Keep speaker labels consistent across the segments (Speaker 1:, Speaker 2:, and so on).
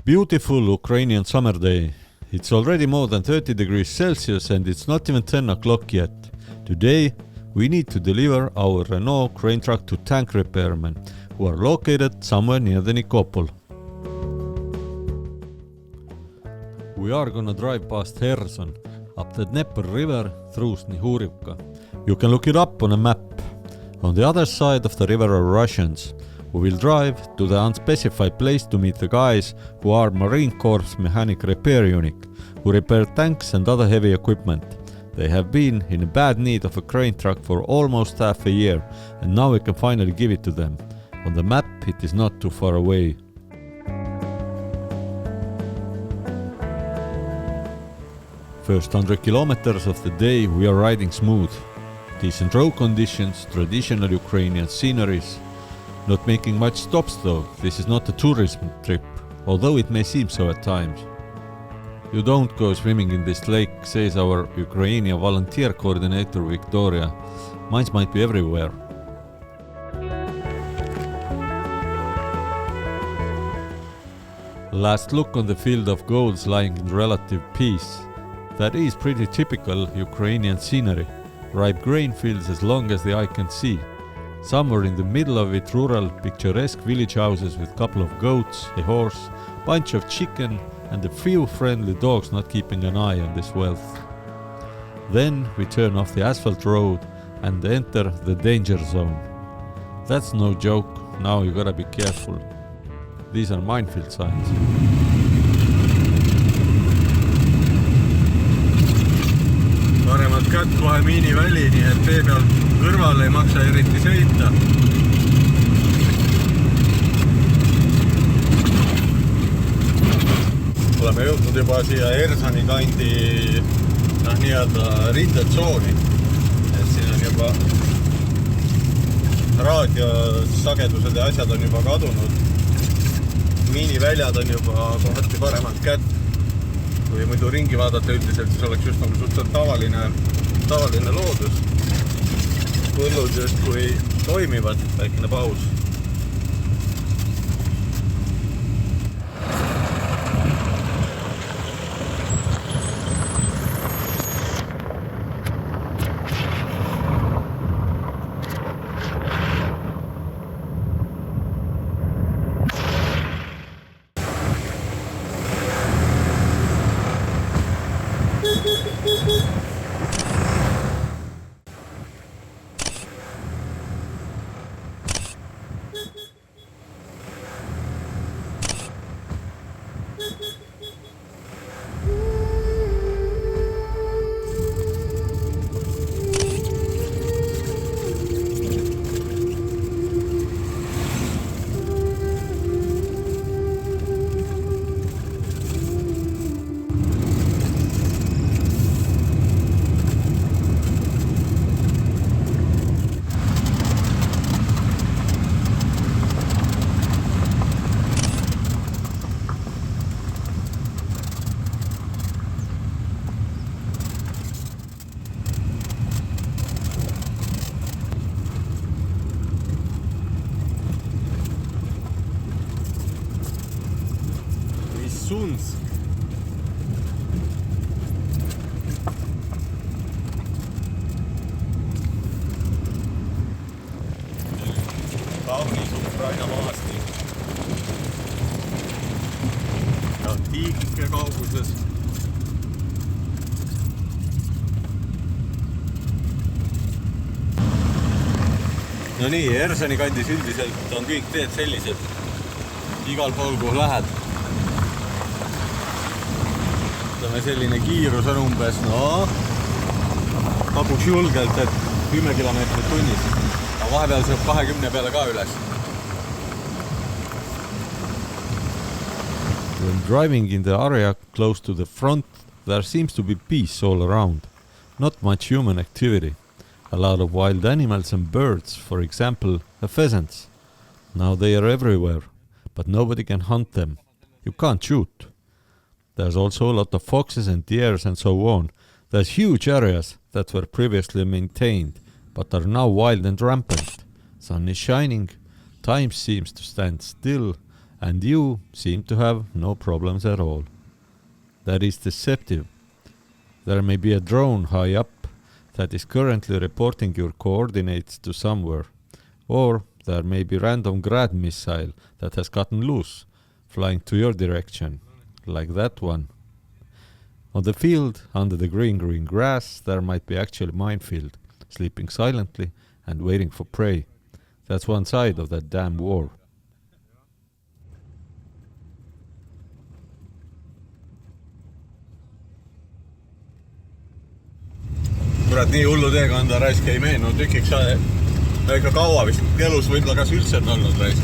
Speaker 1: Beautiful Ukrainian summer day. It's already more than 30 degrees Celsius and it's not even 10 o'clock yet. Today, we need to deliver our Renault crane truck to tank repairmen who are located somewhere near the Nikopol. We are gonna drive past Herson, up the Dnieper river through Snihurivka. You can look it up on a map. On the other side of the river are Russians. We will drive to the unspecified place to meet the guys who are Marine Corps Mechanic Repair Unit, who repair tanks and other heavy equipment. They have been in bad need of a crane truck for almost half a year, and now we can finally give it to them. On the map, it is not too far away. First 100 kilometers of the day we are riding smooth. Decent road conditions, traditional Ukrainian sceneries. Not making much stops though, this is not a tourism trip, although it may seem so at times. You don't go swimming in this lake, says our Ukrainian volunteer coordinator Victoria. Mines might be everywhere. Last look on the field of goals lying in relative peace. That is pretty typical Ukrainian scenery. Ripe grain fields as long as the eye can see. Somewhere in the middle of it, rural, picturesque village houses with couple of goats, a horse, bunch of chicken, and a few friendly dogs not keeping an eye on this wealth. Then we turn off the asphalt road and enter the danger zone. That's no joke, now you gotta be careful. These are minefield signs.
Speaker 2: Paremat kätt kohe miiniväli, nii et tee peal kõrval ei maksa eriti sõita. Oleme jõudnud juba siia Hersoni kandi nii-öelda rindetsooni. Et siin on juba raadiosagedused ja asjad on juba kadunud. Miiniväljad on juba kohati paremat kätt. Kui muidu ringi vaadata üldiselt, siis oleks just nagu suhteliselt tavaline loodus. Põllud just kui toimivad, väikene paus. Sunsk. Kaunis Ukraina maasti. Ja on tiiklike kauguses. No nii, Hersoni kandis üldiselt on kõik teed sellised. Igal pool kuhu lähed. Selline kiirus on umbes, taguks julgelt, et 10 kilomeetrit tunnis. Aga vahepeal saab 20 peale ka üles.
Speaker 1: When driving in the area close to the front, there seems to be peace all around. Not much human activity. A lot of wild animals and birds, for example, the pheasants. Now they are everywhere, but nobody can hunt them. You can't shoot. There's also a lot of foxes and deers and so on. There's huge areas that were previously maintained, but are now wild and rampant. Sun is shining, time seems to stand still, and you seem to have no problems at all. That is deceptive. There may be a drone high up that is currently reporting your coordinates to somewhere, or there may be random grad missile that has gotten loose, flying to your direction, like that one. On the field, under the green grass, there might be actually minefield, sleeping silently and waiting for prey. That's one side of that damn war.
Speaker 2: Kurat, nii hullu teekanda raisk ei meenu tükiks ikka kaua vist elus võib-olla kas üldse on olnud raisk.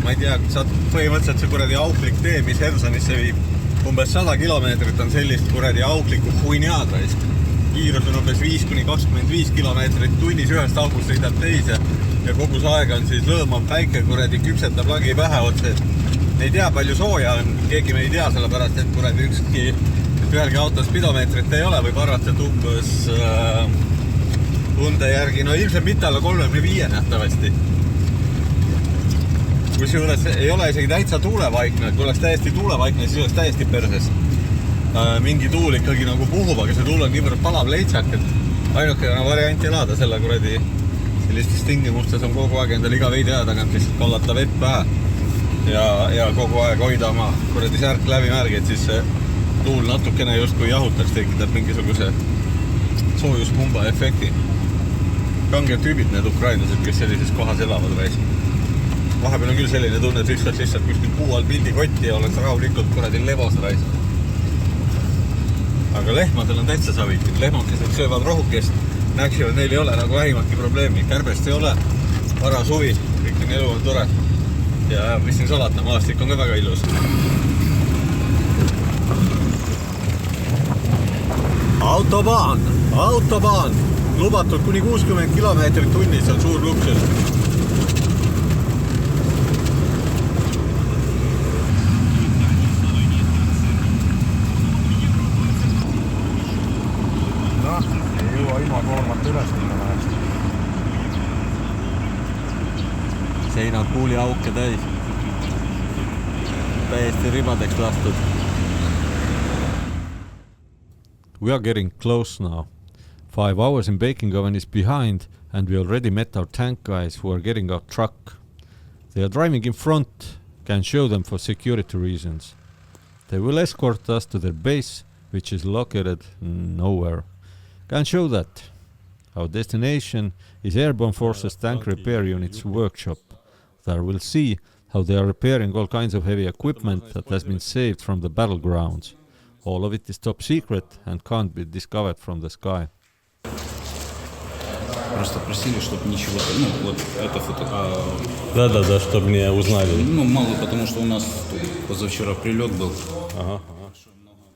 Speaker 2: Ma ei tea, saad põhimõtteliselt see kuradi auklik tee, mis Hersonisse viib. Umbes 100 kilomeetrit on sellist kuradi auklikku huinjaad raisk. Kiirus on umbes 5-25 kilomeetrit tunnis ühest august sõidab teise ja kogu see aeg on siis lõõmav päike kuradi küpsetab lagi pähe otse. Ei tea palju sooja on, keegi me ei tea sellepärast, et kuradi ükski ühelgi autos pidomeetrit ei ole, võib arvata, et umbes tunde järgi, no ilmselt mitte alla 35 nähtavasti. Kus juures ei ole isegi täitsa tuulevaikne, kui oleks täiesti tuulevaikne, siis oleks täiesti perses. Mingi tuul ikkagi nagu puhub, aga see tuul on niivõrd palav leitsak, et ainukene variant elada selle kuradi sellistes tingimustes on kogu aeg endal iga veidi aja tagant lihtsalt kallata vett pähe ja kogu aeg hoida oma kuradi särk läbi märgi, et siis tuul natukene justkui jahutaks, tekitab mingisuguse soojuspumba efekti. Kanged tüübid need ukrainlased, kes sellises kohas elavad reis. Vahepeal on küll selline tunne, et ükskord lihtsalt kuskil puu all pildi kotti ja oleks rahulikult kuradi levos reis. Aga lehmadel on täitsa savitud. Lehmakesed söövad rohukest. Näksivad, neil ei ole nagu vähimatki probleemi. Kärbest ei ole, vara suvi, kõik on elu on tore. Ja mis siin salata, maastik on ka väga ilus. Autobaan. Lubatud kuni 60 kilomeetrit tunnis on suur luksus. Ei jõua ilma koormat üles minna. Seinad kuuli auke täis. Täiesti ribadeks lastud.
Speaker 1: We are getting close now. 5 hours in baking oven is behind, and we already met our tank guys who are getting our truck. They are driving in front, can show them for security reasons. They will escort us to their base, which is located nowhere. Can show that. Our destination is Airborne Forces Tank Repair Unit's workshop. There we'll see how they are repairing all kinds of heavy equipment that has been saved from the battlegrounds. All of it is top secret and can't be discovered from the sky.
Speaker 3: Просто просили, чтобы ничего... Ну, вот это фото...
Speaker 2: Да, чтобы не узнали.
Speaker 3: Ну, мало, потому что у нас позавчера прилет был.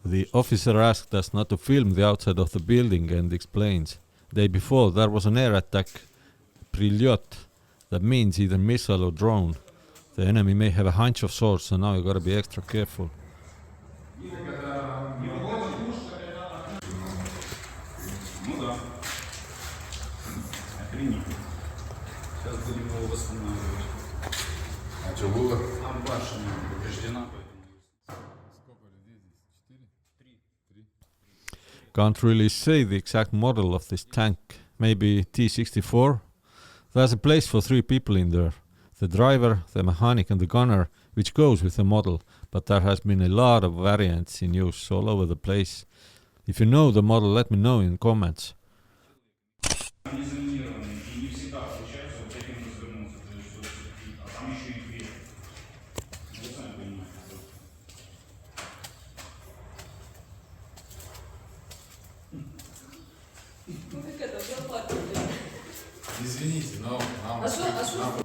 Speaker 1: The officer asked us not to film the outside of the building and explains. Day before, there was an air attack, прилет. That means either missile or drone. The enemy may have a hunch of sorts, so now you gotta be extra careful.
Speaker 3: Сейчас будем его восстанавливать.
Speaker 4: А что было?
Speaker 3: Там башня повреждена.
Speaker 1: Can't really say the exact model of this tank. Maybe T-64. There's a place for 3 people in there. The driver, the mechanic and the gunner, which goes with the model, but there has been a lot of variants in use all over the place. If you know the model, let me know in comments.
Speaker 4: Извините, но нам...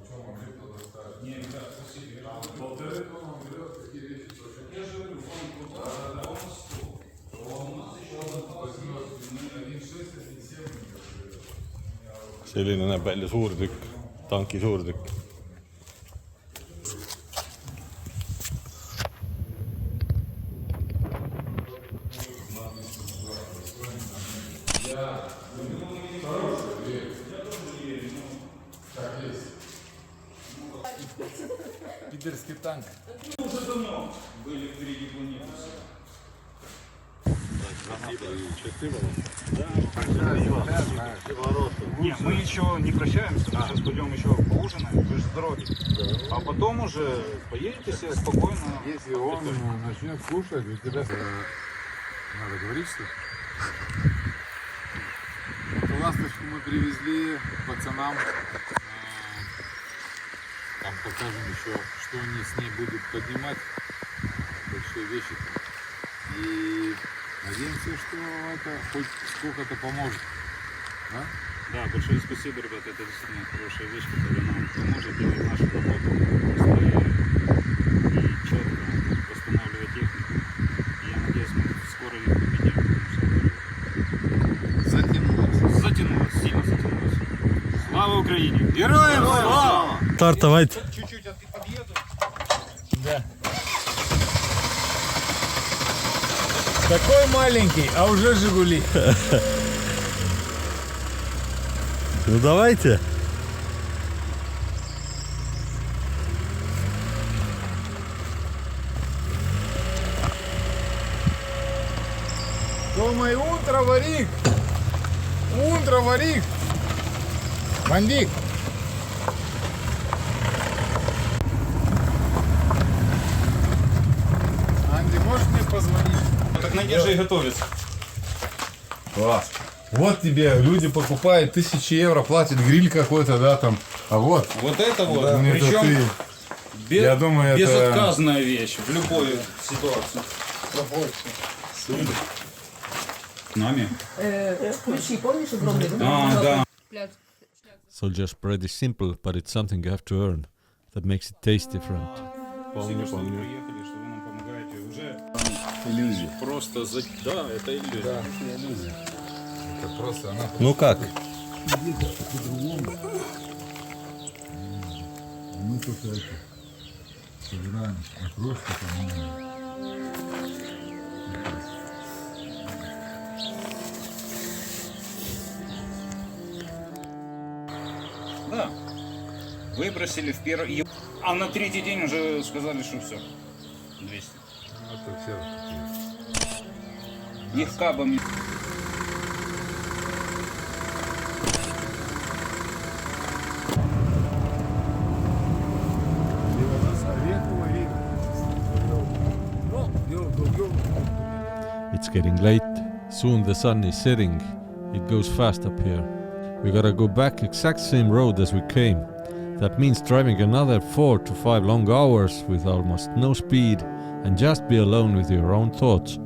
Speaker 2: Selline näeb välja suur tükk, tanki suur tükk.
Speaker 4: питерский танк.
Speaker 3: Уже давно были впереди планеты. Не, мы еще не прощаемся, мы сейчас пойдем еще поужинаем, вы же с дороги. А потом уже поедете себе спокойно.
Speaker 4: Если он начнет кушать, у тебя надо говорить, что эту ласточку мы привезли пацанам. Там покажем еще, что они с ней будут поднимать. Большие вещи. И надеемся, что это хоть сколько-то поможет. Да?
Speaker 3: Да, большое спасибо, ребята, это действительно хорошая вещь, которая нам поможет делать нашу работу быстрее и четко восстанавливать технику. И я надеюсь, мы скоро их победим, потому что затянулось, сильно затянулось. Слава Украине! Героям слава!
Speaker 1: Стартовать.
Speaker 3: Чуть-чуть подъеду.
Speaker 4: Да. Такой маленький, а уже Жигули.
Speaker 1: Ну давайте.
Speaker 4: Думай, утро, варик. Утро, варик. Бандик. Анди, можешь мне позвонить?
Speaker 3: Так надежда и готовится.
Speaker 4: Класс. Вот тебе люди покупают 1000 евро, платят гриль какой-то, да, там. А вот.
Speaker 3: Вот это вот,
Speaker 4: Да,
Speaker 3: причем
Speaker 4: это ты. Я думаю, это...
Speaker 3: безотказная вещь в любой ситуации. С нами?
Speaker 5: Ключи, помнишь, огромные?
Speaker 3: Да.
Speaker 1: So just bread is simple, but it's something you have to earn. That makes it taste different.
Speaker 3: Спасибо, что вы приехали, что вы нам помогаете. Уже
Speaker 4: Иллюзия.
Speaker 3: просто да, это иллюзия.
Speaker 4: Да, иллюзия. Это просто она...
Speaker 1: Ну как?
Speaker 4: Мы только это собираем окрошку там.
Speaker 3: Да. Выбросили в первый... А на третий день уже сказали, что все. 200.
Speaker 4: Это все.
Speaker 3: Их кабами.
Speaker 1: It's getting late. Soon the sun is setting. It goes fast up here. We gotta go back exact same road as we came. That means driving another 4 to 5 long hours with almost no speed and just be alone with your own thoughts.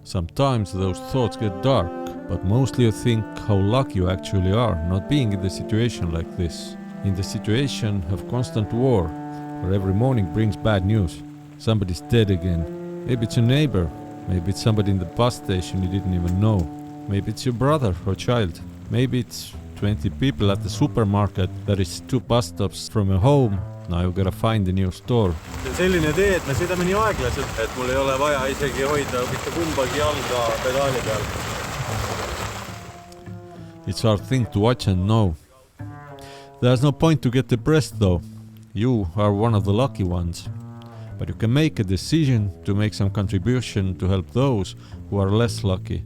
Speaker 1: Sometimes those thoughts get dark, but mostly you think how lucky you actually are not being in the situation like this. In the situation of constant war, where every morning brings bad news. Somebody's dead again. Maybe it's your neighbor. Maybe it's somebody in the bus station you didn't even know. Maybe it's your brother or child. Maybe it's 20 people at the supermarket that is 2 bus stops from your home. Now you gotta find a new store.
Speaker 2: Selline tee, et me sõidame nii aeglaselt, et mul ei ole vaja isegi hoida mitte kumbagi jalga pedaali peal.
Speaker 1: It's our thing to watch and know. There's no point to get depressed though. You are one of the lucky ones. But you can make a decision to make some contribution to help those who are less lucky.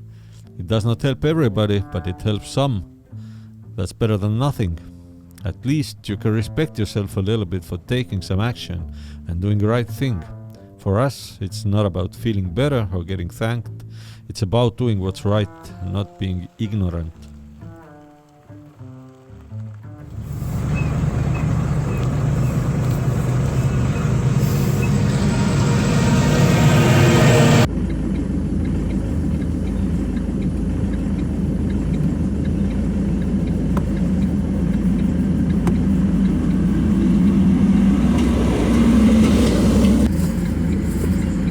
Speaker 1: It does not help everybody, but it helps some. That's better than nothing. At least you can respect yourself a little bit for taking some action and doing the right thing. For us, it's not about feeling better or getting thanked. It's about doing what's right and not being ignorant.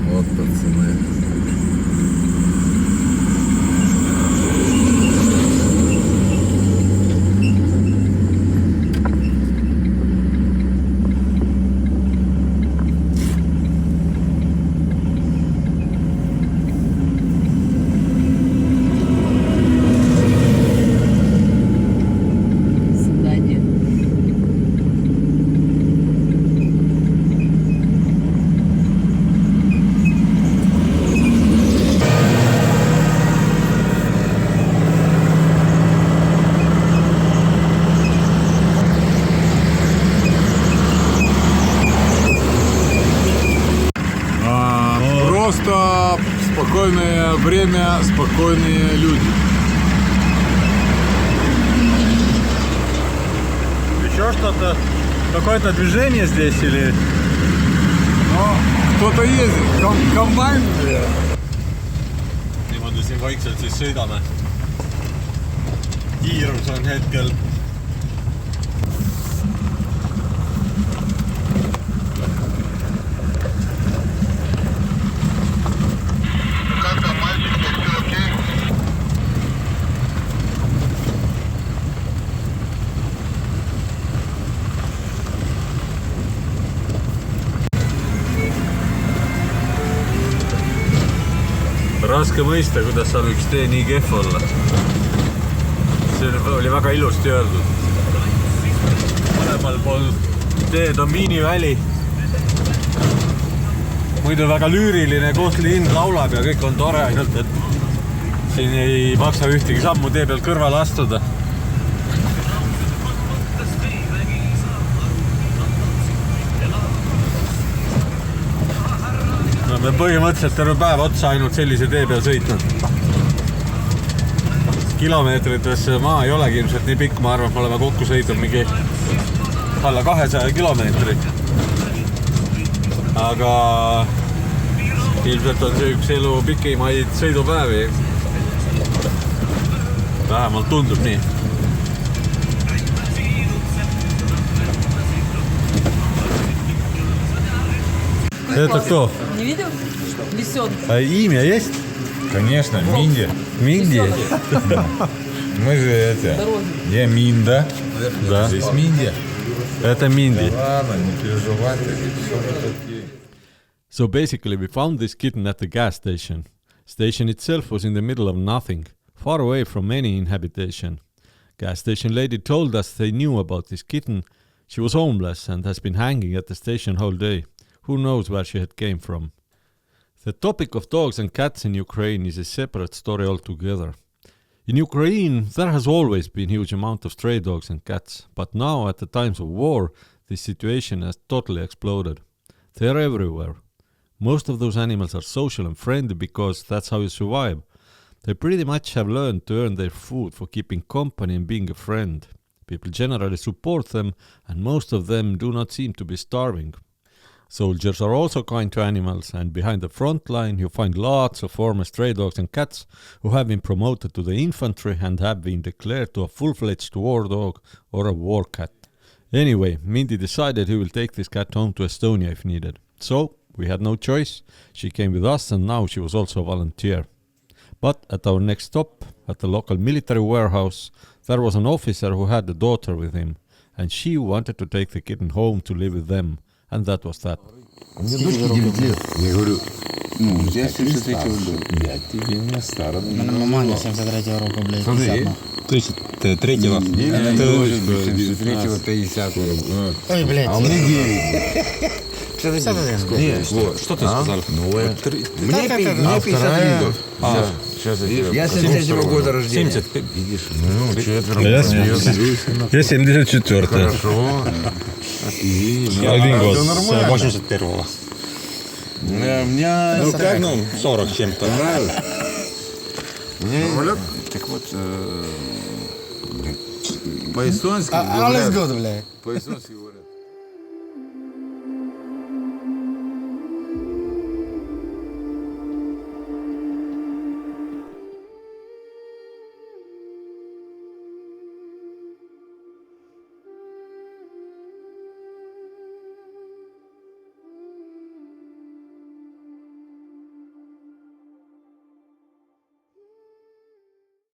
Speaker 4: Вот, пацаны. Спокойное время, спокойные люди.
Speaker 2: Еще что-то? Какое-то движение здесь или...
Speaker 4: No, кто-то ездит, комбайн.
Speaker 2: Niimoodi siin vaikselt siis sõidame. Kiirus on hetkel. Raske mõista, kuidas saab üks tee nii kehv olla. See oli väga ilusti öeldud. Mõlemal pool teed on miiniväli. Muidu väga lüüriline Kohtli-Ind laulab ja kõik on tore, ainult et siin ei maksa ühtegi sammu tee pealt kõrvale astuda. No, me põhimõtteliselt terve päev otsa ainult sellise tee peal sõitnud. Kilomeetrites maa ei olegi ilmselt nii pikk, ma arvan, et me oleme kokku sõitnud mingi alla 200 kilomeetri. Aga ilmselt on see üks elu pikimaid sõidupäevi. Vähemalt tundub nii. Это кто?
Speaker 5: Не видел? Лисенка.
Speaker 2: А имя есть?
Speaker 6: Конечно, Минди.
Speaker 2: Минди?
Speaker 6: Мы же это...
Speaker 5: Дороги.
Speaker 6: Я Минда.
Speaker 2: Да.
Speaker 6: Здесь Минди.
Speaker 2: Это Минди.
Speaker 6: Ладно, не переживай. Все окей.
Speaker 1: So basically we found this kitten at the gas station. Station itself was in the middle of nothing, far away from any inhabitation. Gas station lady told us they knew about this kitten. She was homeless and has been hanging at the station whole day. Who knows where she had came from? The topic of dogs and cats in Ukraine is a separate story altogether. In Ukraine, there has always been a huge amount of stray dogs and cats, but now at the times of war, this situation has totally exploded. They are everywhere. Most of those animals are social and friendly because that's how you survive. They pretty much have learned to earn their food for keeping company and being a friend. People generally support them, and most of them do not seem to be starving. Soldiers are also kind to animals, and behind the front line you find lots of former stray dogs and cats who have been promoted to the infantry and have been declared to a full-fledged war dog or a war cat. Anyway, Mindy decided he will take this cat home to Estonia if needed. So, we had no choice. She came with us and now she was also a volunteer. But at our next stop, at the local military warehouse, there was an officer who had a daughter with him, and she wanted to take the kitten home to live with them. And that was that.
Speaker 6: Мне дочке 9 лет. Я говорю, ну, я 73-го года. Я тебе не старый.
Speaker 7: Мама 73-го року, блядь, 50.
Speaker 6: То есть ты 3-го? Нет, 73-го 50-го.
Speaker 7: Ой, блядь.
Speaker 6: А мне 9.
Speaker 7: 51.
Speaker 6: Нет, вот.
Speaker 2: Что ты сказал?
Speaker 6: Мне 51 год. Сейчас я 73-го года рождения.
Speaker 2: 75.
Speaker 6: Видишь? Ну, четверо.
Speaker 2: Я 74.
Speaker 6: Хорошо.
Speaker 2: Один год.
Speaker 3: 81-го.
Speaker 6: Ну, как?
Speaker 3: 40 чем-то.
Speaker 6: Нравится? Так вот, по-эстонски
Speaker 7: Alles
Speaker 6: говорят.
Speaker 7: good, блядь.
Speaker 6: По-эстонски говорят.